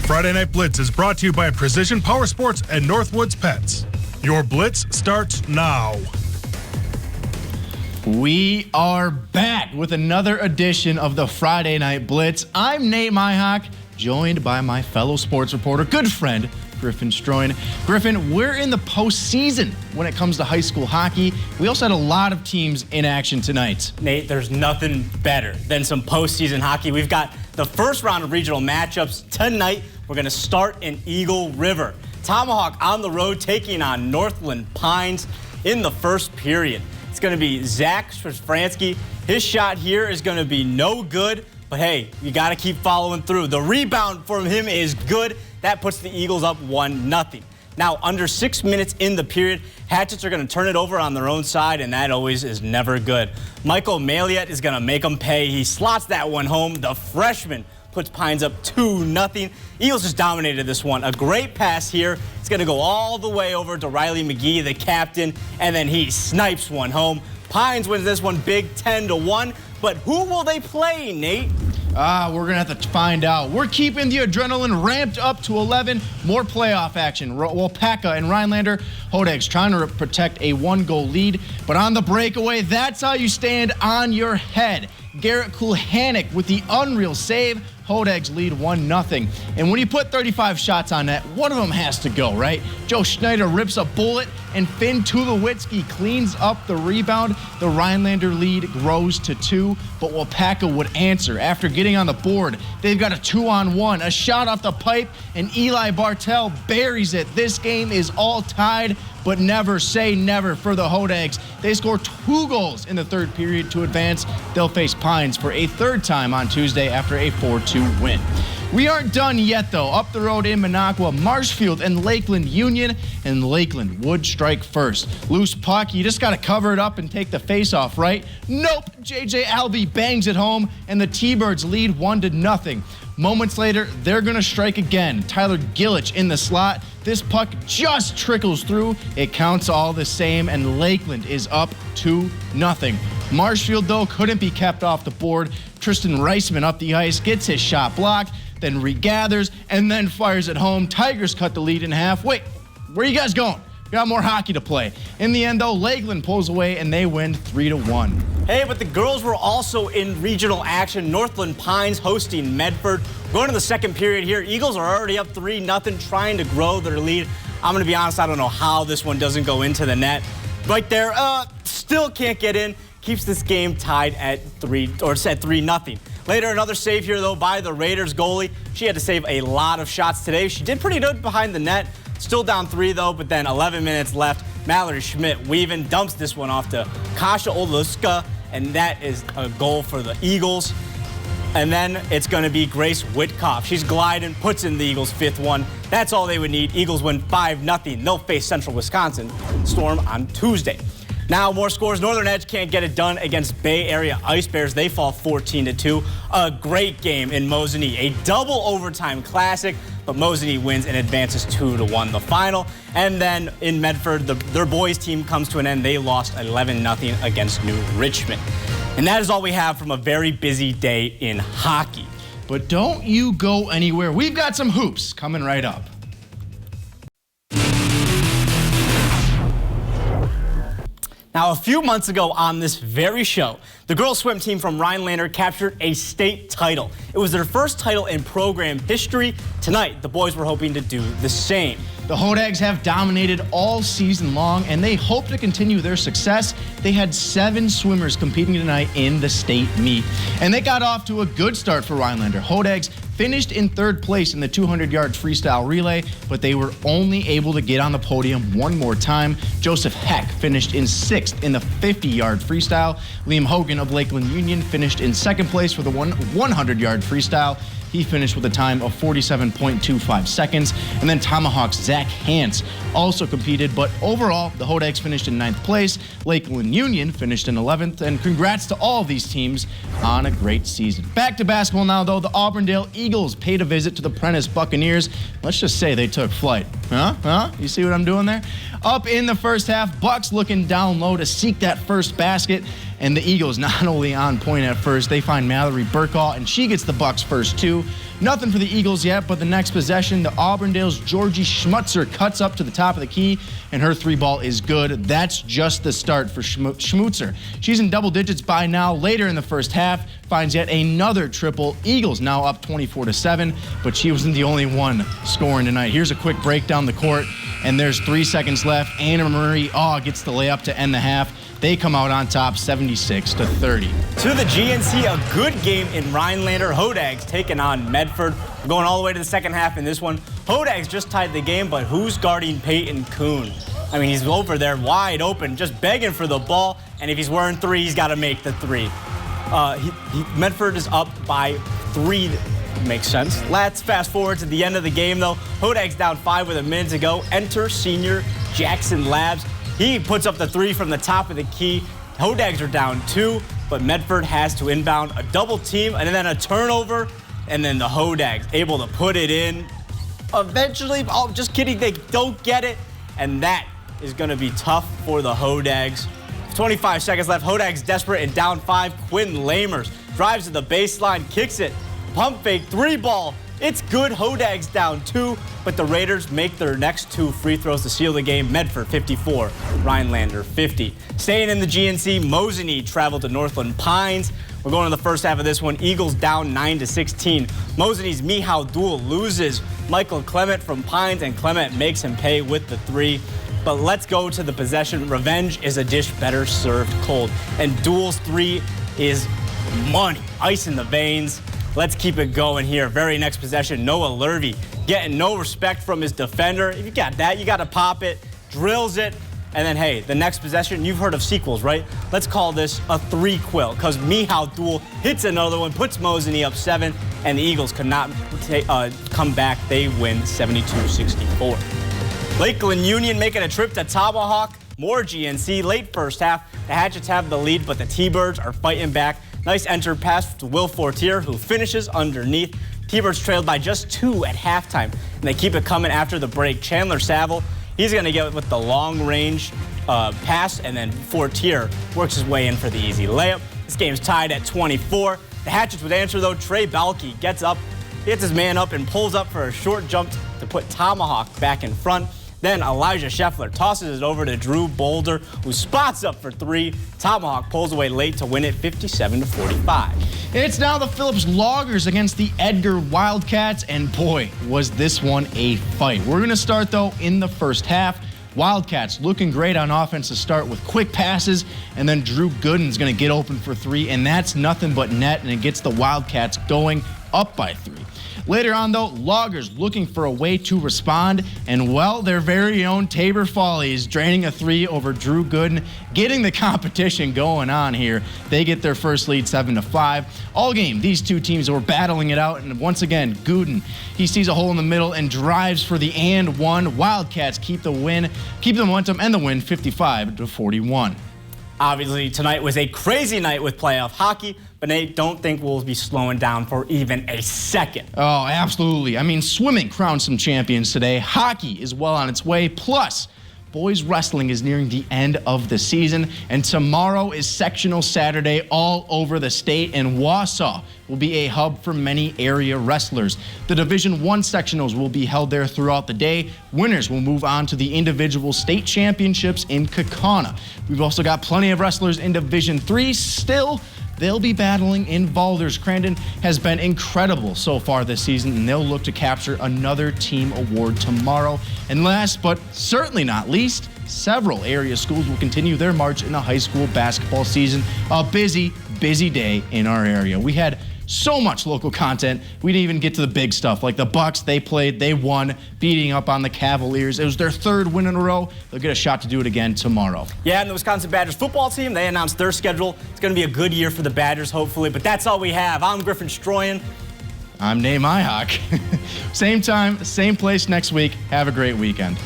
Friday Night Blitz is brought to you by Precision Power Sports and Northwoods Pets. Your Blitz starts now. We are back with another edition of the Friday Night Blitz. I'm Nate Myhock, joined by my fellow sports reporter, good friend, Griffin Stroin. Griffin, we're in the postseason when it comes to high school hockey. We also had a lot of teams in action tonight. Nate, there's nothing better than some postseason hockey. We've got the first round of regional matchups tonight. We're going to start in Eagle River. Tomahawk on the road taking on Northland Pines in the first period. It's going to be Zach Stransky. His shot here is going to be no good, but hey, you got to keep following through. The rebound from him is good. That puts the Eagles up 1-0. Now, under 6 minutes in the period, Hatchets are going to turn it over on their own side, and that always is never good. Michael Maliet is going to make them pay. He slots that one home. The freshman puts Pines up 2-0. Eagles just dominated this one. A great pass here. It's going to go all the way over to Riley McGee, the captain, and then he snipes one home. Pines wins this one big 10-1. But who will they play, Nate? We're going to have to find out. We're keeping the adrenaline ramped up to 11. More playoff action. Wapaka and Rhinelander. Hodags trying to protect a 1-goal lead. But on the breakaway, that's how you stand on your head. Garrett Kulhanik with the unreal save. Hodags lead 1-0. And when you put 35 shots on net, one of them has to go, right? Joe Schneider rips a bullet, and Finn Tulowitzki cleans up the rebound. The Rhinelander lead grows to 2, but Wapaka would answer. After getting on the board, they've got a 2-on-1, a shot off the pipe, and Eli Bartel buries it. This game is all tied, but never say never for the Hodags. They score 2 goals in the third period to advance. They'll face Pines for a third time on Tuesday after a 4-2 win. We aren't done yet, though. Up the road in Minocqua, Marshfield and Lakeland Union, and Lakeland would strike first. Loose puck, you just got to cover it up and take the face-off, right? Nope, J.J. Albee bangs it home, and the T-Birds lead 1-0. Moments later, they're going to strike again. Tyler Gillich in the slot. This puck just trickles through. It counts all the same, and Lakeland is up 2-0. Marshfield, though, couldn't be kept off the board. Tristan Reisman up the ice, gets his shot blocked, then regathers, and then fires it home. Tigers cut the lead in half. Wait, where are you guys going? We got more hockey to play. In the end, though, Lakeland pulls away, and they win 3-1. Hey, but the girls were also in regional action. Northland Pines hosting Medford. Going to the second period here. Eagles are already up 3-0, trying to grow their lead. I'm going to be honest, I don't know how this one doesn't go into the net. Right there, still can't get in. Keeps this game tied at 3-0. Later, another save here, though, by the Raiders goalie. She had to save a lot of shots today. She did pretty good behind the net. Still down 3, though, but then 11 minutes left. Mallory Schmidt-Weaven dumps this one off to Kasha Oluska, and that is a goal for the Eagles. And then it's going to be Grace Whitkoff. She's gliding, puts in the Eagles' 5th one. That's all they would need. Eagles win 5-0. They'll face Central Wisconsin Storm on Tuesday. Now, more scores. Northern Edge can't get it done against Bay Area Ice Bears. They fall 14-2. A great game in Mosinee. A double overtime classic, but Mosinee wins and advances 2-1 the final. And then in Medford, their boys team comes to an end. They lost 11-0 against New Richmond. And that is all we have from a very busy day in hockey. But don't you go anywhere. We've got some hoops coming right up. Now, a few months ago on this very show, the girls swim team from Rhinelander captured a state title. It was their first title in program history. Tonight, the boys were hoping to do the same. The Hodags have dominated all season long, and they hope to continue their success. They had 7 swimmers competing tonight in the state meet, and they got off to a good start for Rhinelander. Hodags finished in 3rd place in the 200-yard freestyle relay, but they were only able to get on the podium one more time. Joseph Heck finished in 6th in the 50-yard freestyle. Liam Hogan of Lakeland Union finished in 2nd place for the 100-yard freestyle. He finished with a time of 47.25 seconds. And then Tomahawk's Zach Hance also competed, but overall, the Hodags finished in 9th place. Lakeland Union finished in 11th, and congrats to all of these teams on a great season. Back to basketball now, though. The Auburndale Eagles paid a visit to the Prentice Buccaneers. Let's just say they took flight. Huh? You see what I'm doing there? Up in the first half, Bucks looking down low to seek that first basket. And the Eagles not only on point at first, they find Mallory Burkall, and she gets the Bucks first too. Nothing for the Eagles yet, but the next possession, the Auburndale's Georgie Schmutzer cuts up to the top of the key, and her 3-ball is good. That's just the start for Schmutzer. She's in double digits by now. Later in the first half, finds yet another triple. Eagles now up 24-7, but she wasn't the only one scoring tonight. Here's a quick break down the court, and there's 3 seconds left. Anna Marie gets the layup to end the half. They come out on top 76-30. To the GNC, a good game in Rhinelander. Hodags taking on Medford. We're going all the way to the second half in this one. Hodags just tied the game, but who's guarding Peyton Kuhn? I mean, he's over there wide open, just begging for the ball, and if he's wearing 3, he's got to make the 3. Medford is up by 3. Makes sense. Let's fast forward to the end of the game, though. Hodags down 5 with a minute to go. Enter senior Jackson Labs. He puts up the 3 from the top of the key. Hodags are down 2, but Medford has to inbound a double team and then a turnover, and then the Hodags able to put it in. Eventually, just kidding, they don't get it, and that is going to be tough for the Hodags. 25 seconds left. Hodags desperate and down 5. Quinn Lamers drives to the baseline, kicks it. Pump fake, 3-ball. It's good. Hodags down 2, but the Raiders make their next 2 free throws to seal the game. Medford 54, Rhinelander 50. Staying in the GNC, Mosinee traveled to Northland Pines. We're going to the first half of this one. Eagles down 9-16. Mosinee's Mihal Duel loses. Michael Clement from Pines, and Clement makes him pay with the 3. But let's go to the possession. Revenge is a dish better served cold. And Duel's 3 is money. Ice in the veins. Let's keep it going here. Very next possession, Noah Lurvey getting no respect from his defender. If you got that, you got to pop it, drills it, and then, hey, the next possession, you've heard of sequels, right? Let's call this a 3-quill, because Mihal Duel hits another one, puts Mosinee up 7, and the Eagles could not come back. They win 72-64. Lakeland Union making a trip to Tomahawk. More GNC. Late first half, the Hatchets have the lead, but the T-Birds are fighting back. Nice enter pass to Will Fortier, who finishes underneath. T-Birds trailed by just 2 at halftime, and they keep it coming after the break. Chandler Saville, he's going to get with the long-range pass, and then Fortier works his way in for the easy layup. This game's tied at 24. The Hatchets would answer, though. Trey Balke gets up, gets his man up, and pulls up for a short jump to put Tomahawk back in front. Then Elijah Scheffler tosses it over to Drew Boulder, who spots up for 3. Tomahawk pulls away late to win it 57-45. It's now the Phillips Loggers against the Edgar Wildcats, and boy, was this one a fight. We're going to start, though, in the first half. Wildcats looking great on offense to start with quick passes, and then Drew Gooden's going to get open for 3, and that's nothing but net, and it gets the Wildcats going up by 3. Later on, though, Loggers looking for a way to respond, and, well, their very own Tabor Follies draining a 3 over Drew Gooden, getting the competition going on here. They get their first lead 7-5. All game, these two teams were battling it out, and once again, Gooden, he sees a hole in the middle and drives for the and 1. Wildcats keep the momentum and the win 55-41. Obviously, tonight was a crazy night with playoff hockey, but I don't think we'll be slowing down for even a second. Oh, absolutely. I mean, swimming crowned some champions today. Hockey is well on its way. Plus, boys wrestling is nearing the end of the season, and tomorrow is sectional Saturday all over the state, and Wausau will be a hub for many area wrestlers. The Division I sectionals will be held there throughout the day. Winners will move on to the individual state championships in Kaukauna. We've also got plenty of wrestlers in Division III still. They'll be battling in Valders. Crandon has been incredible so far this season, and they'll look to capture another team award tomorrow. And last but certainly not least, several area schools will continue their march in the high school basketball season. A busy, busy day in our area. We had so much local content. We didn't even get to the big stuff, like the Bucks. They played, they won, beating up on the Cavaliers. It was their 3rd win in a row. They'll get a shot to do it again tomorrow. Yeah, and the Wisconsin Badgers football team, they announced their schedule. It's going to be a good year for the Badgers, hopefully, but that's all we have. I'm Griffin Stroyan. I'm Nate Myhawk. Same time, same place next week. Have a great weekend.